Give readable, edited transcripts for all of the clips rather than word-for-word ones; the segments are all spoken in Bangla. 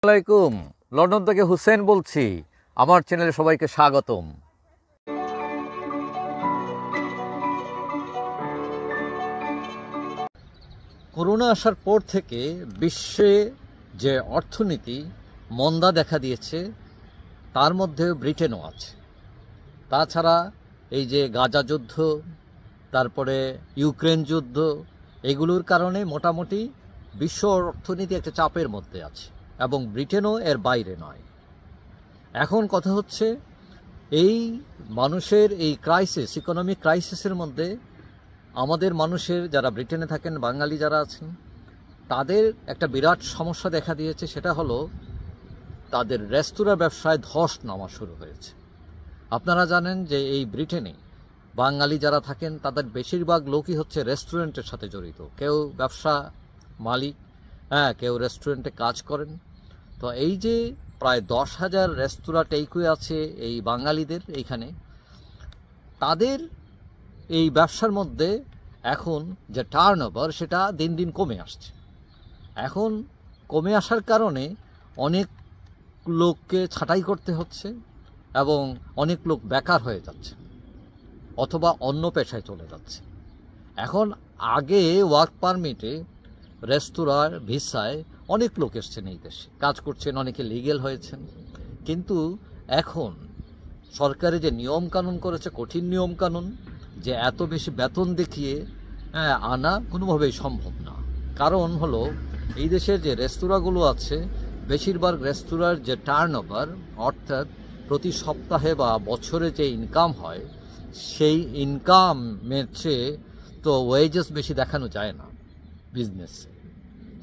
আলাইকুম। লন্ডন থেকে হুসেন বলছি। আমার চ্যানেলে সবাইকে স্বাগতম। করোনা আসার পর থেকে বিশ্বে যে অর্থনীতি মন্দা দেখা দিয়েছে, তার মধ্যে ব্রিটেনও আছে। তাছাড়া এই যে গাজা যুদ্ধ, তারপরে ইউক্রেন যুদ্ধ, এগুলোর কারণে মোটামুটি বিশ্ব অর্থনীতি একটা চাপের মধ্যে আছে এবং ব্রিটেনও এর বাইরে নয়। এখন কথা হচ্ছে, এই মানুষের এই ক্রাইসিস, ইকোনমিক ক্রাইসিসের মধ্যে আমাদের মানুষের যারা ব্রিটেনে থাকেন, বাঙালি যারা আছেন, তাদের একটা বিরাট সমস্যা দেখা দিয়েছে। সেটা হলো তাদের রেস্তোরাঁ ব্যবসায় ধস নামা শুরু হয়েছে। আপনারা জানেন যে এই ব্রিটেনে বাঙালি যারা থাকেন তাদের বেশিরভাগ লোকই হচ্ছে রেস্টুরেন্টের সাথে জড়িত। কেউ ব্যবসা মালিক, কেউ রেস্টুরেন্টে কাজ করেন। তো এই যে প্রায় 10,000 রেস্তোরাঁ টেকওয়ে আছে এই বাঙালিদের এইখানে, তাদের এই ব্যবসার মধ্যে এখন যে টার্নওভার সেটা দিন দিন কমে আসছে। এখন কমে আসার কারণে অনেক লোককে ছাঁটাই করতে হচ্ছে এবং অনেক লোক বেকার হয়ে যাচ্ছে অথবা অন্য পেশায় চলে যাচ্ছে। এখন আগে ওয়ার্ক পারমিটে, রেস্তোরাঁর ভিসায় অনেক লোক এসছেন এই দেশে, কাজ করছেন, অনেকে লিগেল হয়েছেন। কিন্তু এখন সরকারে যে নিয়ম কানুন করেছে, কঠিন নিয়ম কানুন, যে এত বেশি বেতন দেখিয়ে আনা কোনোভাবেই সম্ভব না। কারণ হলো এই দেশের যে রেস্তোরাঁগুলো আছে, বেশিরভাগ রেস্তোরাঁর যে টার্নওভার, অর্থাৎ প্রতি সপ্তাহে বা বছরে যে ইনকাম হয়, সেই ইনকামের চেয়ে তো ওয়েজেস বেশি দেখানো যায় না বিজনেসে।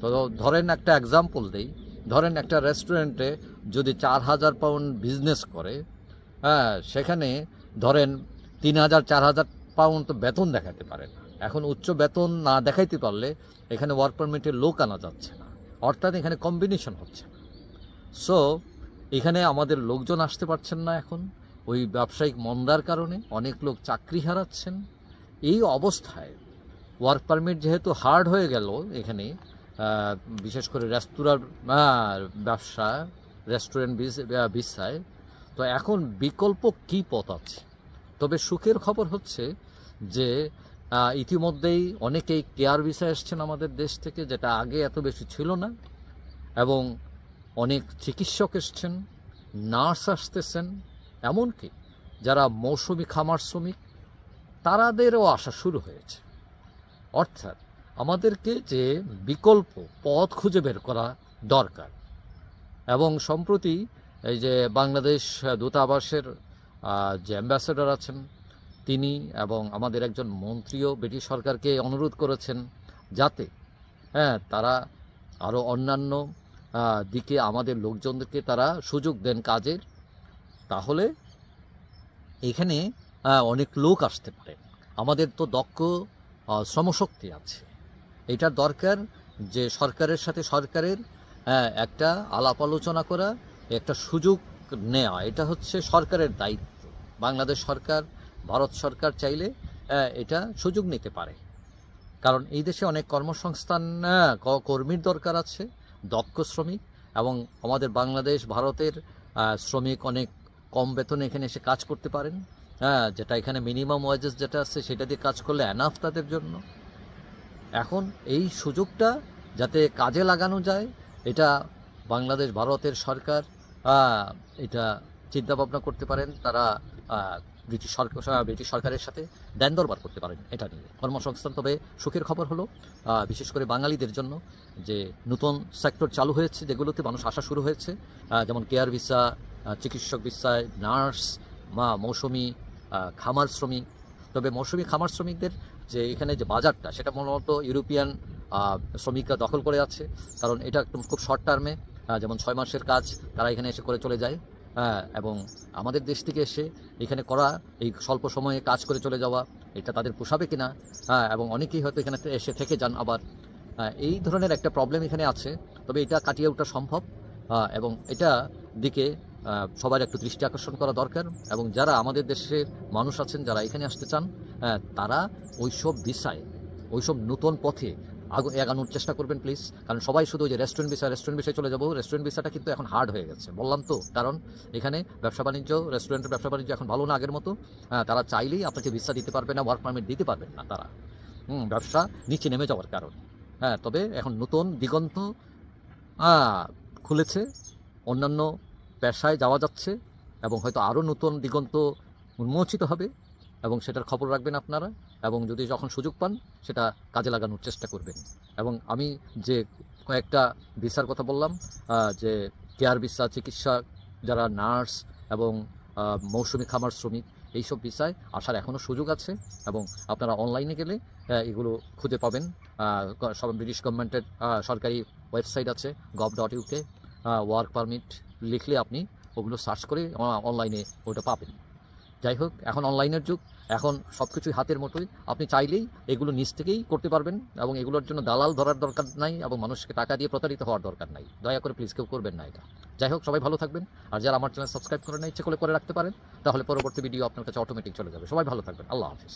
তো ধরেন একটা এক্সাম্পল দেই, ধরেন একটা রেস্টুরেন্টে যদি 4,000 পাউন্ড বিজনেস করে, সেখানে ধরেন 3,000 4,000 পাউন্ড তো বেতন দেখাতে পারে না। এখন উচ্চ বেতন না দেখাইতে পারলে এখানে ওয়ার্ক পারমিটের লোক আনা যাচ্ছে না, অর্থাৎ এখানে কম্বিনেশন হচ্ছে না। সো এখানে আমাদের লোকজন আসতে পারছেন না। এখন ওই ব্যবসায়িক মন্দার কারণে অনেক লোক চাকরি হারাচ্ছেন। এই অবস্থায় ওয়ার্ক পারমিট যেহেতু হার্ড হয়ে গেল এখানে, বিশেষ করে রেস্তোরাঁর ব্যবসা, রেস্টুরেন্ট ভিসায়, তো এখন বিকল্প কি পথ আছে? তবে সুখের খবর হচ্ছে যে ইতিমধ্যেই অনেকেই কেয়ার ভিসা এসছেন আমাদের দেশ থেকে, যেটা আগে এত বেশি ছিল না, এবং অনেক চিকিৎসক এসছেন, নার্স আসতেছেন, এমনকি যারা মৌসুমি খামার শ্রমিক তারাদেরও আসা শুরু হয়েছে। অর্থাৎ আমাদেরকে যে বিকল্প পথ খুঁজে বের করা দরকার। এবং সম্প্রতি এই যে বাংলাদেশ দূতাবাসের যে অ্যাম্বাসেডর আছেন তিনি এবং আমাদের একজন মন্ত্রীও ব্রিটিশ সরকারকে অনুরোধ করেছেন যাতে তারা আরও অন্যান্য দিকে আমাদের লোকজনদেরকে তারা সুযোগ দেন কাজের, তাহলে এখানে অনেক লোক আসতে পারে। আমাদের তো দক্ষ শ্রমশক্তি আছে। এটার দরকার যে সরকারের সাথে সরকারের একটা আলাপ আলোচনা করা, একটা সুযোগ নেওয়া। এটা হচ্ছে সরকারের দায়িত্ব। বাংলাদেশ সরকার, ভারত সরকার চাইলে এটা সুযোগ নিতে পারে। কারণ এই দেশে অনেক কর্মসংস্থান কর্মীর দরকার আছে, দক্ষ শ্রমিক, এবং আমাদের বাংলাদেশ ভারতের শ্রমিক অনেক কম বেতনে এখানে এসে কাজ করতে পারেন, যেটা এখানে মিনিমাম ওয়েজেস যেটা আছে সেটা দিয়ে কাজ করলে এনাফ তাদের জন্য। এখন এই সুযোগটা যাতে কাজে লাগানো যায়, এটা বাংলাদেশ ভারতের সরকার এটা চিন্তা ভাবনা করতে পারেন। তারা ব্রিটিশ সরকারের সাথে দেন দরবার করতে পারেন এটা নিয়ে কর্মসংস্থান। তবে সুখের খবর হলো বিশেষ করে বাঙালিদের জন্য যে নতুন সেক্টর চালু হয়েছে, যেগুলোতে মানুষ আসা শুরু হয়েছে, যেমন কেয়ার ভিসা, চিকিৎসক ভিসায়, নার্স, মৌসুমি খামার শ্রমিক। তবে মৌসুমি খামার শ্রমিকদের যে এখানে যে বাজারটা, সেটা মূলত ইউরোপিয়ান শ্রমিকরা দখল করে আছে। কারণ এটা খুব শর্ট টার্মে, যেমন 6 মাসের কাজ তারা এখানে এসে করে চলে যায়, এবং আমাদের দেশ থেকে এসে এখানে করা এই স্বল্প সময়ে কাজ করে চলে যাওয়া, এটা তাদের পোষাবে কিনা, এবং অনেকেই হয়তো এখানে এসে থেকে যান আবার। এই ধরনের একটা প্রবলেম এখানে আছে। তবে এটা কাটিয়ে ওঠা সম্ভব, এবং এটা দিকে সবার একটু দৃষ্টি আকর্ষণ করা দরকার। এবং যারা আমাদের দেশের মানুষ আছেন যারা এখানে আসতে চান, তারা ওইসব দিশায়, ওইসব নতুন পথে এগানোর চেষ্টা করবেন প্লিজ। কারণ সবাই শুধু ওই যে রেস্টুরেন্ট বিষয়ে চলে যাবো, রেস্টুরেন্ট ভিসাটা কিন্তু এখন হার্ড হয়ে গেছে, বললাম তো। কারণ এখানে ব্যবসা বাণিজ্য, রেস্টুরেন্টের ব্যবসা বাণিজ্য এখন ভালো না আগের মতো। তারা চাইলেই আপনাকে ভিসা দিতে পারবে না, ওয়ার্ক পারমিট দিতে পারবেন না তারা। ব্যবসা নিচে নেমে যাওয়ার কারণ। তবে এখন নতুন দিগন্ত খুলেছে, অন্যান্য পেশায় যাওয়া যাচ্ছে এবং হয়তো আরও নতুন দিগন্ত উন্মোচিত হবে, এবং সেটার খবর রাখবেন আপনারা, এবং যদি যখন সুযোগ পান সেটা কাজে লাগানোর চেষ্টা করবেন। এবং আমি যে কয়েকটা ভিসার কথা বললাম, যে কেয়ার ভিসা, চিকিৎসা, যারা নার্স এবং মৌসুমি খামার শ্রমিক, এইসব ভিসায় আসার এখনও সুযোগ আছে, এবং আপনারা অনলাইনে গেলে এগুলো খুঁজে পাবেন। সব ব্রিটিশ গভর্নমেন্টের সরকারি ওয়েবসাইট আছে gov.uk, ওয়ার্ক পারমিট লিখলে আপনি ওগুলো সার্চ করে অনলাইনে ওটা পাবেন। যাই হোক, এখন অনলাইনের যুগ, এখন সব কিছুই হাতের মুঠোয়, আপনি চাইলেই এগুলো নিজ থেকেই করতে পারবেন, এবং এগুলোর জন্য দালাল ধরার দরকার নাই, এবং মানুষকে টাকা দিয়ে প্রতারিত হওয়ার দরকার নাই। দয়া করে প্লিজ কেউ করবেন না এটা। যাই হোক, সবাই ভালো থাকবেন, আর যারা আমার চ্যানেল সাবস্ক্রাইব করে না, ইচ্ছে করে রাখতে পারেন, তাহলে পরবর্তী ভিডিও আপনার কাছে অটোমেটিক চলে যাবে। সবাই ভালো থাকবেন, আল্লাহ হাফিজ।